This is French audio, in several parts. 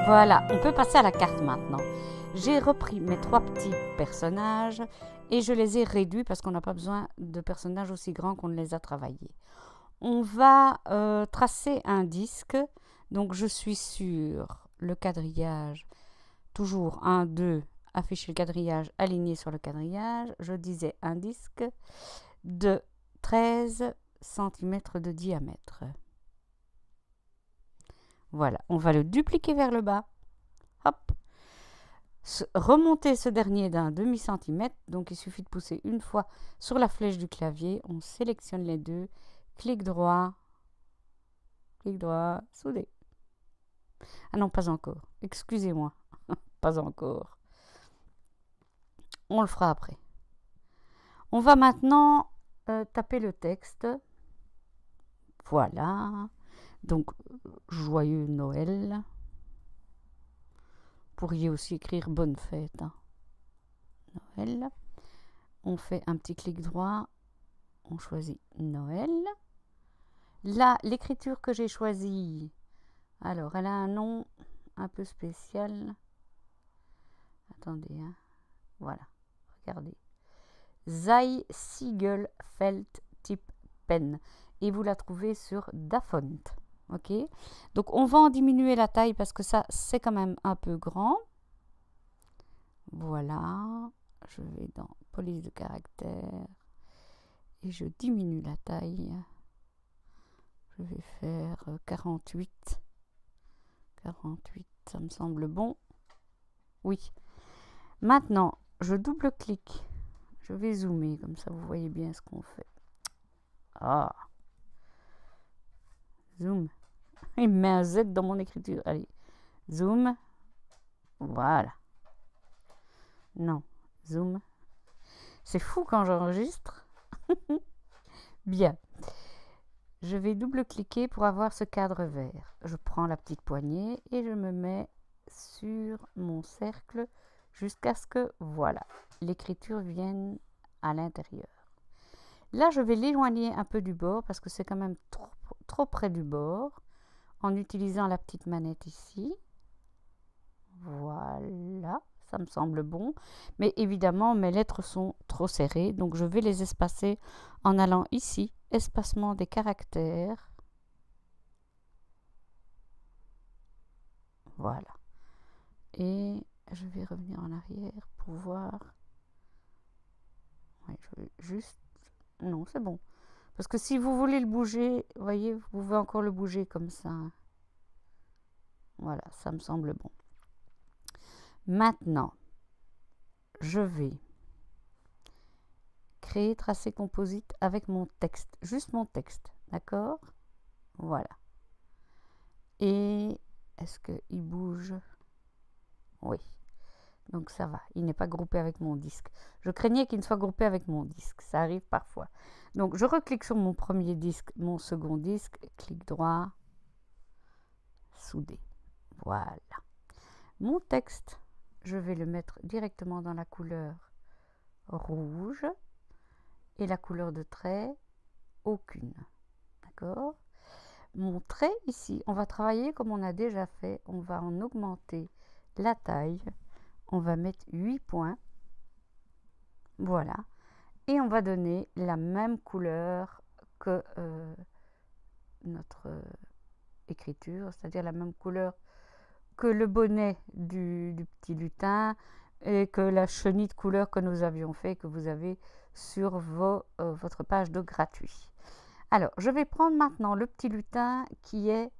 Voilà, on peut passer à la carte maintenant. J'ai repris mes 3 petits personnages et je les ai réduits parce qu'on n'a pas besoin de personnages aussi grands qu'on ne les a travaillés. On va tracer un disque. Donc je suis sur le quadrillage, toujours 1, 2, afficher le quadrillage, aligné sur le quadrillage. Je disais un disque de 13 cm de diamètre. Voilà, on va le dupliquer vers le bas. Hop. Remonter ce dernier d'un demi-centimètre. Donc il suffit de pousser une fois sur la flèche du clavier. On sélectionne les deux. Clic droit, souder. Ah non, pas encore. Excusez-moi. Pas encore. On le fera après. On va maintenant taper le texte. Voilà. Donc, joyeux Noël. Vous pourriez aussi écrire bonne fête. Hein. Noël. On fait un petit clic droit. On choisit Noël. Là, l'écriture que j'ai choisie, alors, elle a un nom un peu spécial. Attendez, hein. Voilà. Regardez. Zei Siegel Felt Type Pen. Et vous la trouvez sur Dafont. Ok. Donc, on va en diminuer la taille parce que ça, c'est quand même un peu grand. Voilà. Je vais dans police de caractère. Et je diminue la taille. Je vais faire 48. 48, ça me semble bon. Oui. Maintenant, je double-clique. Je vais zoomer, comme ça vous voyez bien ce qu'on fait. Ah. Zoom. Il met un Z dans mon écriture. Allez. Zoom. Voilà. Non. Zoom. C'est fou quand j'enregistre. Bien. Je vais double-cliquer pour avoir ce cadre vert. Je prends la petite poignée et je me mets sur mon cercle jusqu'à ce que, voilà, l'écriture vienne à l'intérieur. Là, je vais l'éloigner un peu du bord parce que c'est quand même trop près du bord en utilisant la petite manette ici. Voilà, ça me semble bon. Mais évidemment, mes lettres sont trop serrées, donc je vais les espacer en allant ici, espacement des caractères. Voilà. Et je vais revenir en arrière pour voir. Ouais, je vais juste... Non, c'est bon. Parce que si vous voulez le bouger, vous voyez, vous pouvez encore le bouger comme ça. Voilà, ça me semble bon. Maintenant, je vais créer tracé composite avec mon texte. Juste mon texte, d'accord? Voilà. Et est-ce qu'il bouge? Oui. Donc ça va, il n'est pas groupé avec mon disque. Je craignais qu'il ne soit groupé avec mon disque, ça arrive parfois. Donc je reclique sur mon premier disque, mon second disque, clic droit, souder. Voilà. Mon texte, je vais le mettre directement dans la couleur rouge et la couleur de trait, aucune. D'accord? Mon trait ici, on va travailler comme on a déjà fait, on va en augmenter la taille. On va mettre 8 points. Voilà. Et on va donner la même couleur que notre écriture, c'est-à-dire la même couleur que le bonnet du petit lutin et que la chenille de couleur que nous avions fait, que vous avez sur votre page de gratuit. Alors, je vais prendre maintenant le petit lutin qui est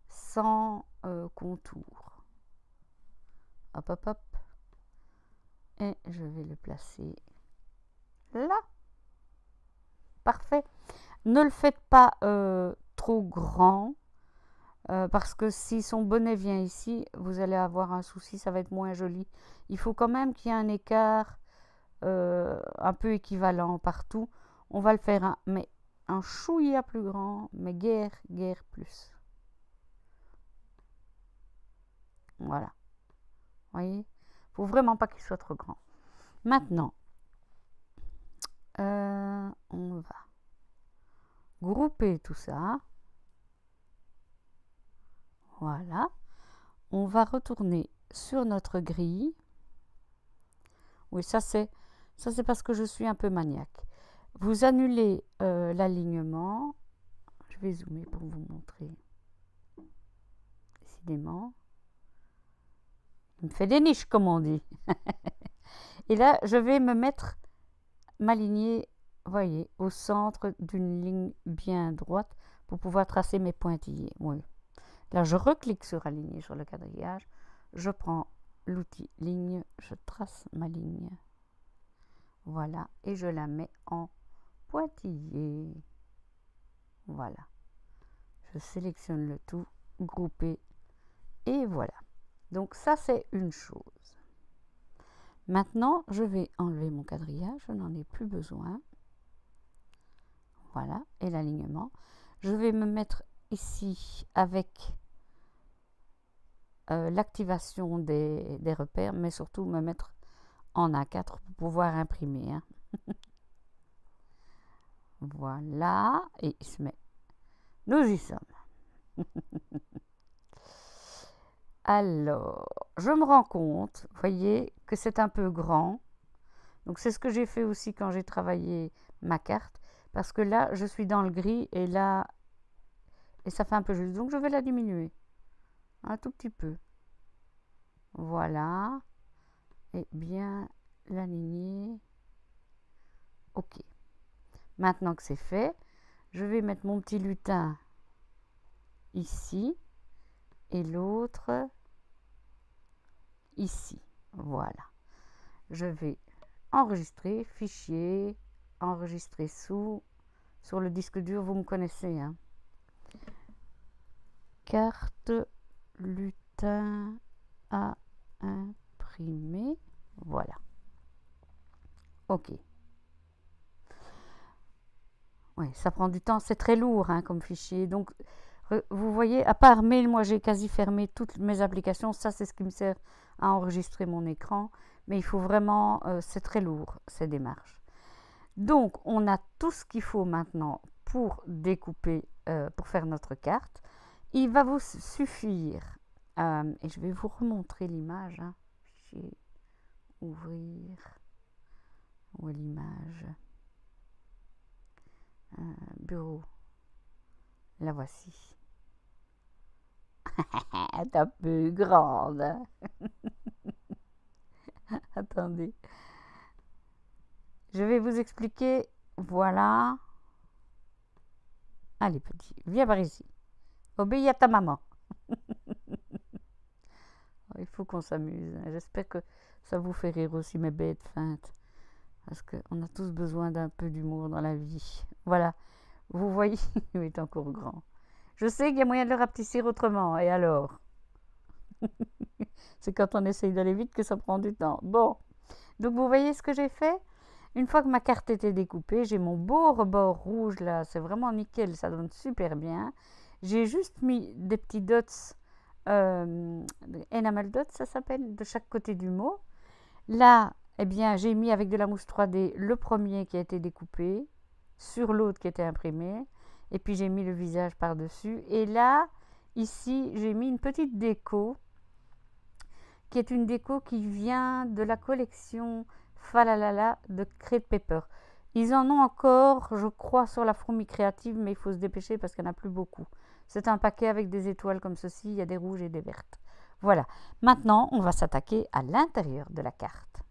sans contour. Hop, hop, hop. Et je vais le placer là. Parfait. Ne le faites pas trop grand parce que si son bonnet vient ici, vous allez avoir un souci, ça va être moins joli. Il faut quand même qu'il y ait un écart un peu équivalent partout. On va le faire mais un chouïa plus grand, mais guère plus. Voilà. Vous voyez? Il ne faut vraiment pas qu'il soit trop grand. Maintenant, on va grouper tout ça. Voilà. on va retourner sur notre grille. Oui, ça c'est parce que je suis un peu maniaque. Vous annulez l'alignement. Je vais zoomer pour vous montrer. Décidément. Il me fait des niches, comme on dit. Et là, je vais m'aligner, voyez, au centre d'une ligne bien droite pour pouvoir tracer mes pointillés. Oui. Là, je reclique sur aligner sur le quadrillage. Je prends l'outil ligne, je trace ma ligne. Voilà, et je la mets en pointillé. Voilà. Je sélectionne le tout, grouper, et voilà. Donc ça, c'est une chose. Maintenant, je vais enlever mon quadrillage, je n'en ai plus besoin. Voilà, et l'alignement. Je vais me mettre ici avec l'activation des repères, mais surtout me mettre en A4 pour pouvoir imprimer. Hein. Voilà, et il se met. Nous y sommes. Alors, je me rends compte, vous voyez, que c'est un peu grand. Donc, c'est ce que j'ai fait aussi quand j'ai travaillé ma carte. Parce que là, je suis dans le gris et là, et ça fait un peu juste. Donc, je vais la diminuer. Un tout petit peu. Voilà. Et bien l'aligner. OK. Maintenant que c'est fait, je vais mettre mon petit lutin ici. Et l'autre ici. Voilà. Je vais enregistrer, fichier, enregistrer sur le disque dur, vous me connaissez. Hein. Carte lutin à imprimer. Voilà. OK. Oui, ça prend du temps. C'est très lourd hein, comme fichier. Donc, vous voyez, à part mail, moi j'ai quasi fermé toutes mes applications. Ça, c'est ce qui me sert à enregistrer mon écran. Mais il faut vraiment, c'est très lourd, ces démarches. Donc, on a tout ce qu'il faut maintenant pour découper, pour faire notre carte. Il va vous suffire, et je vais vous remontrer l'image. Hein. Fichier, ouvrir, où est l'image? Bureau. La voici. Elle est un peu grande. Hein. Attendez. Je vais vous expliquer. Voilà. Allez, petit, viens par ici. Obéis à ta maman. Il faut qu'on s'amuse. J'espère que ça vous fait rire aussi, mes bêtes feintes. Parce qu'on a tous besoin d'un peu d'humour dans la vie. Voilà. Vous voyez, il est encore grand. Je sais qu'il y a moyen de le rapetisser autrement. Et alors? C'est quand on essaye d'aller vite que ça prend du temps. Bon. Donc, vous voyez ce que j'ai fait? Une fois que ma carte était découpée, j'ai mon beau rebord rouge là. C'est vraiment nickel. Ça donne super bien. J'ai juste mis des petits dots. Enamel dots, ça s'appelle, de chaque côté du mot. Là, eh bien, j'ai mis avec de la mousse 3D le premier qui a été découpé sur l'autre qui était imprimé. Et puis, j'ai mis le visage par-dessus. Et là, ici, j'ai mis une petite déco qui est une déco qui vient de la collection Falalala de Crate Paper. Ils en ont encore, je crois, sur la fourmi créative, mais il faut se dépêcher parce qu'il n'y en a plus beaucoup. C'est un paquet avec des étoiles comme ceci, il y a des rouges et des vertes. Voilà. Maintenant, on va s'attaquer à l'intérieur de la carte.